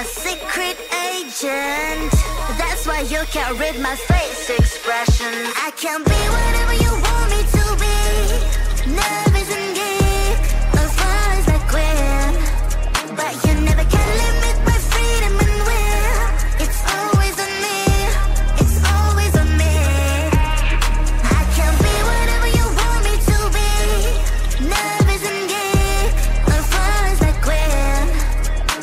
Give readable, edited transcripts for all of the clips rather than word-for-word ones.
a secret agent. That's why you can't read my face expression. I can be whatever you want me to be. Nervous and geek, no flies like Gwen. But you never can limit my freedom and will. It's always on me, it's always on me. I can be whatever you want me to be. Nervous and geek, no flies like Gwen.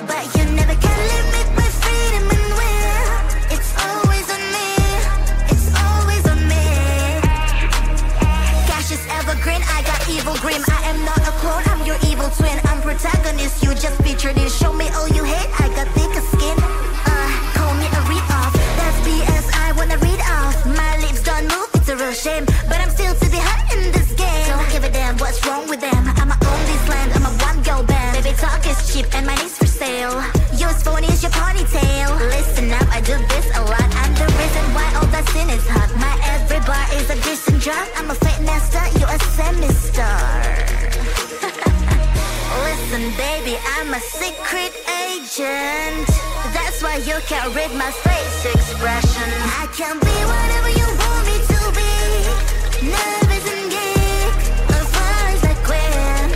But you never can limit my freedom and will. It's always on me, it's always on me. Cash is evergreen, I got evil grim. I am not a clone, I'm your evil twin. I'm protagonist, you just featured in. Show me all you hate, I got thicker skin. Call me a read-off, that's BS, I wanna read off. My lips don't move, it's a real shame. But I'm still to be hot in this game. Don't give a damn what's wrong with them. I'ma own this land, I'm a one-girl band. Baby talk is cheap and money's for sale. Yours phone is your ponytail. Listen up, I do this a lot. I'm the reason why all that sin is hot. My every bar is a decent drop. I'm a fake master, you a semi-star. Listen baby, I'm a secret agent. That's why you can't read my face expression. I can be whatever you want me to be. Nervous and geek, no flies like Gwen.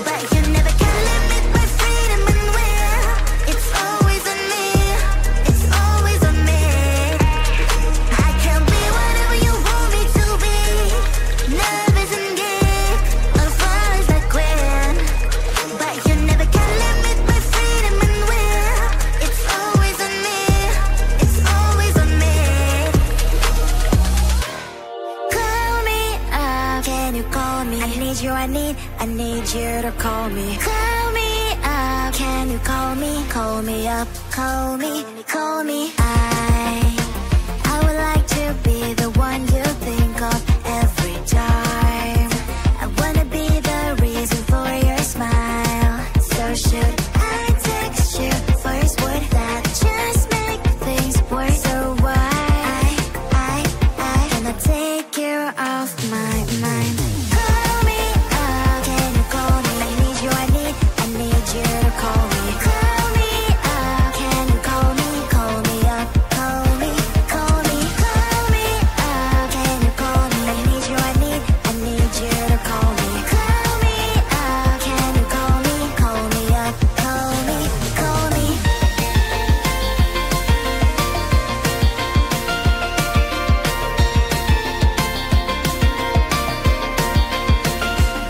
But you never can limit my freedom and will. It's always on me, it's always on me. I can be whatever you want me to be. Nervous and geek, no flies like Gwen. But you never can limit my freedom and will. It's always on me, it's always on me. Call me up, can you call me? I need you to call me. Call me up, can you call me? Call me up, call me, call me. I would like to be the one you think of every time. I wanna be the reason for your smile. So should I text you first? Would that just make things worse? So why cannot take you off my mind? Call me up, can you call me? I need you to call me. Call me up, can you call me? Call me up, call me, call me, call me up, can you call me? I need you to call me. Call me up, can you call me? Call me up, call me, call me.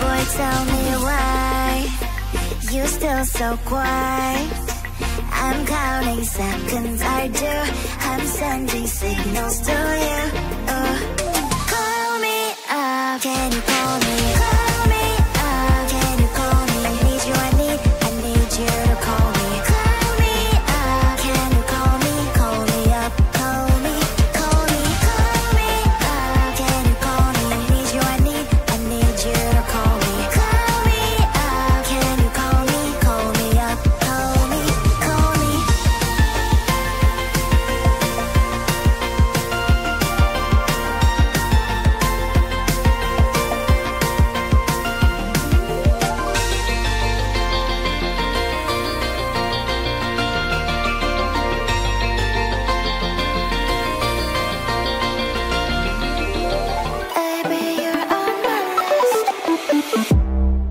Boy, tell me why you still so quiet. I'm counting seconds, I do. I'm sending signals to you. Call me up, can you call me? Call me up, can you call me? I need you to call me. Call me up, can you call me? Call me up, call me, call me, call me up, can you call me? I need you to call me. Call me up, can you call me? Call me up, call me, call me. Baby, you're on my list.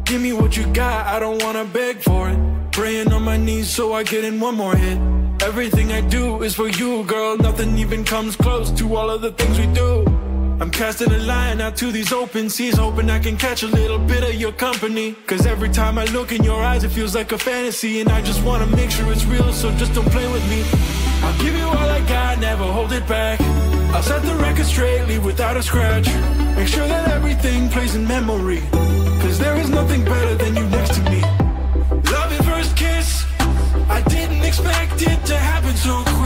Give me what you got, I don't wanna beg for it. Praying on my knees so I get in one more hit. Everything I do is for you, girl. Nothing even comes close to all of the things we do. I'm casting a line out to these open seas, hoping I can catch a little bit of your company. Cause every time I look in your eyes, it feels like a fantasy. And I just wanna make sure it's real, so just don't play with me. I'll give you all I got, never hold it back. I'll set the record straight, leave without a scratch. Make sure that everything plays in memory. Cause there is nothing better than you next to me. Love at first kiss, I didn't expect it to happen so quick.